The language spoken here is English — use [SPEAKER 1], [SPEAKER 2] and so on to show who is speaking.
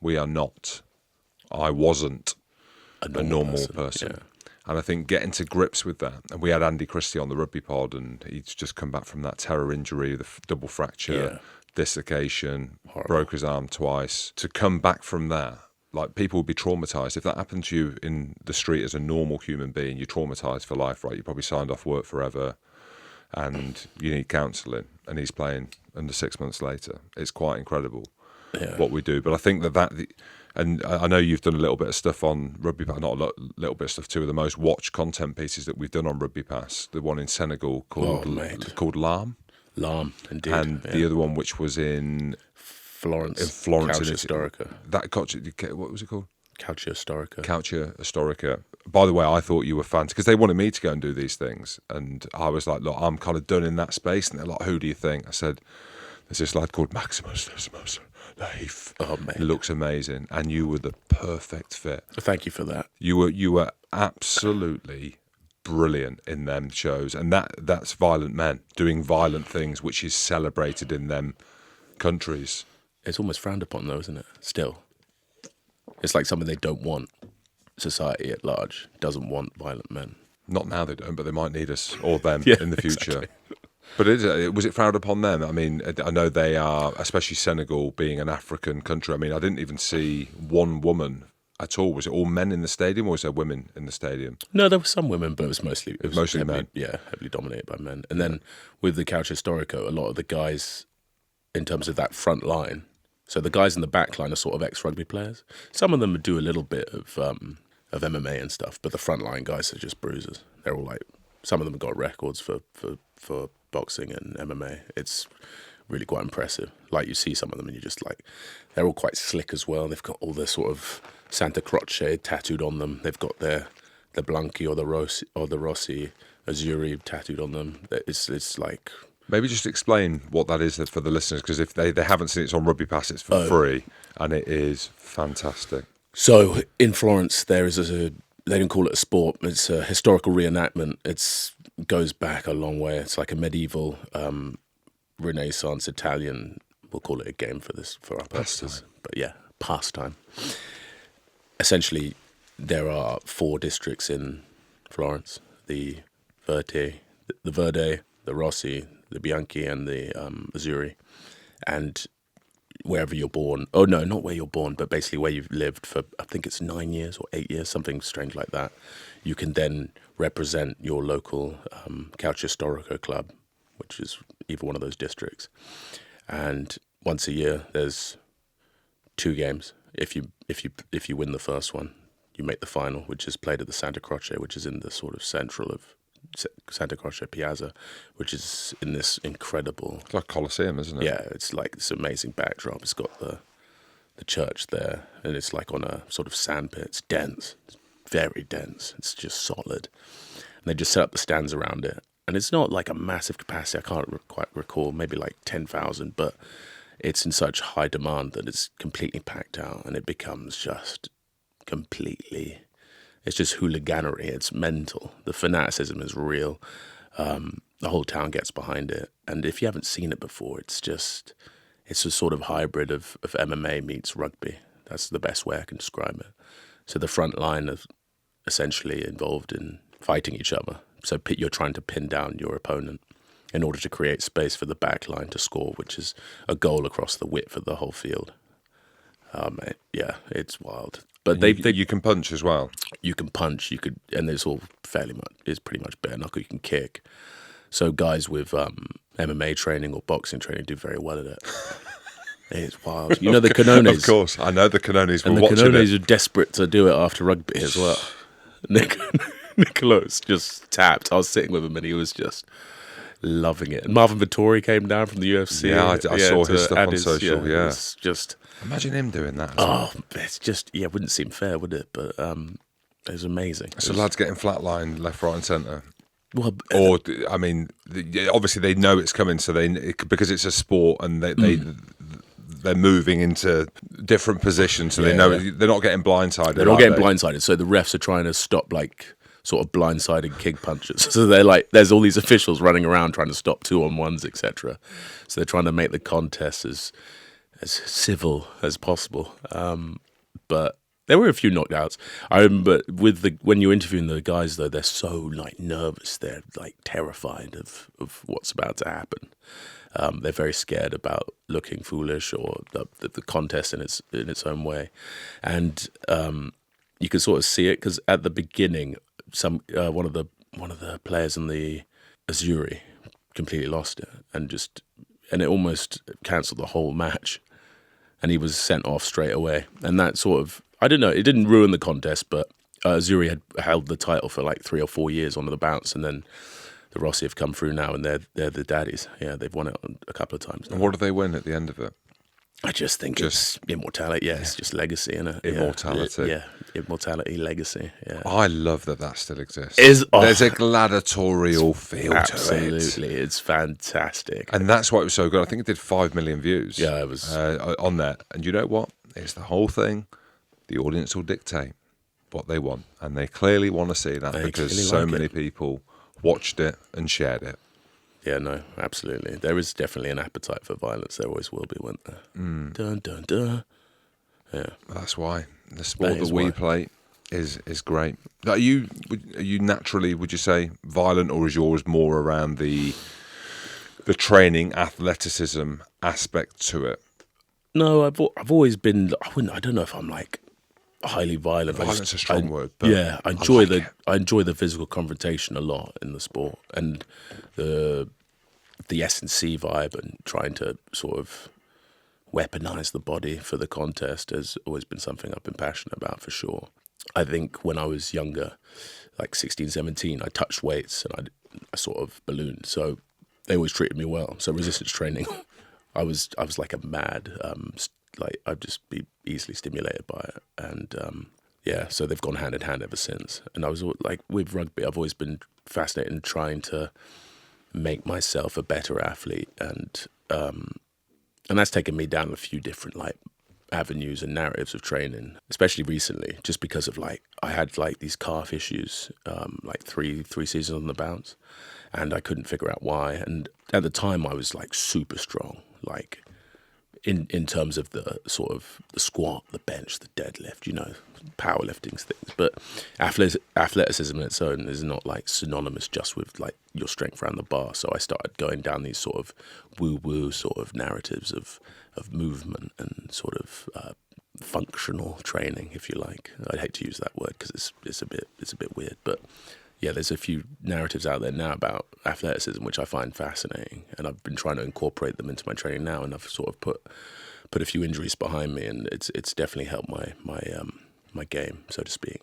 [SPEAKER 1] We are not. I wasn't a normal person.
[SPEAKER 2] Yeah.
[SPEAKER 1] And I think getting to grips with that, and we had Andy Christie on the rugby pod, and he's just come back from that terror injury, the double fracture, dislocation, broke his arm twice. To come back from that, like, people would be traumatised. If that happened to you in the street as a normal human being, you're traumatised for life, right? You probably signed off work forever, and you need counselling. And he's playing under 6 months later. It's quite incredible what we do. But I think and I know you've done a little bit of stuff on Rugby Pass, not a little bit of stuff, two of the most watched content pieces that we've done on Rugby Pass. The one in Senegal called Larm.
[SPEAKER 2] Larm, indeed.
[SPEAKER 1] And the other one, which was in
[SPEAKER 2] Florence.
[SPEAKER 1] Calcio
[SPEAKER 2] Storico.
[SPEAKER 1] What was it called?
[SPEAKER 2] Calcio Storico.
[SPEAKER 1] Calcio Storico. By the way, I thought you were fans, because they wanted me to go and do these things. And I was like, look, I'm kind of done in that space. And they're like, who do you think? I said, there's this lad called Maximus Lahiff.
[SPEAKER 2] Oh, man.
[SPEAKER 1] He looks amazing. And you were the perfect fit.
[SPEAKER 2] Thank you for that.
[SPEAKER 1] You were absolutely brilliant in them shows. And that's violent men doing violent things, which is celebrated in them countries.
[SPEAKER 2] It's almost frowned upon, though, isn't it? Still. It's like something they don't want. Society at large doesn't want violent men.
[SPEAKER 1] Not now they don't, but they might need us or them in the future. Exactly. But was it frowned upon them? I mean, I know they are, especially Senegal being an African country. I mean, I didn't even see one woman at all. Was it all men in the stadium, or was there women in the stadium?
[SPEAKER 2] No, there were some women, but it was mostly
[SPEAKER 1] heavily,
[SPEAKER 2] men. Yeah, heavily dominated by men. And then with the Calcio Storico, a lot of the guys, in terms of that front line, so the guys in the back line are sort of ex-rugby players. Some of them do a little bit of MMA and stuff, but the front line guys are just bruisers. They're all like, some of them have got records for boxing and MMA. It's really quite impressive. Like, you see some of them and you're just like, they're all quite slick as well. They've got all their sort of Santa Croce tattooed on them. They've got the Blanchi or the Rossi Azzurri tattooed on them. It's like...
[SPEAKER 1] Maybe just explain what that is for the listeners, because if they haven't seen it, it's on Rugby Pass, it's for free, and it is fantastic.
[SPEAKER 2] So in Florence, there is they don't call it a sport, it's a historical reenactment. It goes back a long way. It's like a medieval Renaissance Italian, we'll call it a game for our purposes. But yeah, pastime. Essentially, there are 4 districts in Florence: the Verde, the Rossi, the Bianchi, and the Azzurri. And wherever you're born, not where you're born, but basically where you've lived for, I think it's 9 years or 8 years, something strange like that, you can then represent your local Calcio Storico club, which is either one of those districts. And once a year, there's 2 games. If you win the first one, you make the final, which is played at the Santa Croce, which is in the sort of central of Santa Croce Piazza, which is in this incredible...
[SPEAKER 1] It's like Colosseum, isn't it?
[SPEAKER 2] Yeah, it's like this amazing backdrop. It's got the church there, and it's like on a sort of sandpit. It's dense. It's very dense. It's just solid. And they just set up the stands around it. And it's not like a massive capacity. I can't quite recall, maybe like 10,000, but it's in such high demand that it's completely packed out, and it becomes just completely... It's just hooliganery. It's mental. The fanaticism is real. The whole town gets behind it. And if you haven't seen it before, it's a sort of hybrid of MMA meets rugby. That's the best way I can describe it. So the front line is essentially involved in fighting each other. So you're trying to pin down your opponent in order to create space for the back line to score, which is a goal across the width of the whole field. Yeah, it's wild. But
[SPEAKER 1] you can punch as well.
[SPEAKER 2] You can punch. And it's all it's pretty much bare knuckle. You can kick. So guys with MMA training or boxing training do very well at it. It's wild. You know the Canones.
[SPEAKER 1] Of course, I know the Canones.
[SPEAKER 2] And the Canones are desperate to do it after rugby as well. Nicolos just tapped. I was sitting with him and he was just loving it. And Marvin Vittori came down from the UFC.
[SPEAKER 1] Yeah, I saw his stuff on social. Yeah,
[SPEAKER 2] it's just...
[SPEAKER 1] Imagine him doing that.
[SPEAKER 2] It's just, it wouldn't seem fair, would it? But it was amazing.
[SPEAKER 1] So lads getting flatlined left, right and centre.
[SPEAKER 2] Well,
[SPEAKER 1] or, I mean, obviously they know it's coming, so because it's a sport and they're moving into different positions, so they know they're not getting blindsided.
[SPEAKER 2] They're not getting blindsided, so the refs are trying to stop, like, sort of blindsided kick punches. So they're like, there's all these officials running around trying to stop 2-on-1s, etc. So they're trying to make the contest as civil as possible. But there were a few knockouts. I remember when you're interviewing the guys, though, they're so like nervous. They're like terrified of what's about to happen. They're very scared about looking foolish or the contest in its own way, and you can sort of see it because at the beginning, one of the players in the Azzurri completely lost it and it almost cancelled the whole match, and he was sent off straight away. And that sort of, I don't know, it didn't ruin the contest, but Azzurri had held the title for like 3 or 4 years on the bounce, and then the Rossi have come through now, and they're the daddies. Yeah, they've won it a couple of times now.
[SPEAKER 1] And what do they win at the end of it?
[SPEAKER 2] I just think it's immortality. Yeah, it's just legacy, innit?
[SPEAKER 1] Immortality.
[SPEAKER 2] Yeah, immortality, legacy. Yeah.
[SPEAKER 1] I love that still exists.
[SPEAKER 2] Oh,
[SPEAKER 1] There's a gladiatorial feel to it.
[SPEAKER 2] Absolutely, it's fantastic.
[SPEAKER 1] And that's why it was so good. I think it did 5 million views.
[SPEAKER 2] Yeah, it was
[SPEAKER 1] on there. And you know what? It's the whole thing. The audience will dictate what they want, and they clearly want to see that because so many people watched it and shared it.
[SPEAKER 2] Yeah, no, absolutely. There is definitely an appetite for violence. There always will be, won't there? Dun, dun, dun. Yeah.
[SPEAKER 1] That's why the sport that we play is great. Are you naturally, would you say, violent, or is yours more around the training, athleticism aspect to it?
[SPEAKER 2] No, I've always been. I don't know if I'm like highly violent.
[SPEAKER 1] Violent's a strong word. But
[SPEAKER 2] yeah, I enjoy the physical confrontation a lot in the sport, and the S&C vibe, and trying to sort of weaponize the body for the contest has always been something I've been passionate about, for sure. I think when I was younger, like 16, 17, I touched weights and I sort of ballooned. So they always treated me well. So resistance training, I was like a mad, like I'd just be easily stimulated by it. And yeah, so they've gone hand in hand ever since. And I was like, with rugby, I've always been fascinated in trying to make myself a better athlete, and that's taken me down a few different like avenues and narratives of training, especially recently, just because of like I had like these calf issues, like three seasons on the bounce, and I couldn't figure out why. And at the time, I was like super strong, like in terms of the sort of the squat, the bench, the deadlift, powerlifting things. But athleticism in its own is not like synonymous just with like your strength around the bar. So I started going down these sort of woo-woo sort of narratives of movement and sort of functional training, if you like. I hate to use that word because it's a bit weird, but yeah, there's a few narratives out there now about athleticism which I find fascinating, and I've been trying to incorporate them into my training now, and I've sort of put a few injuries behind me, and it's definitely helped my game, so to speak.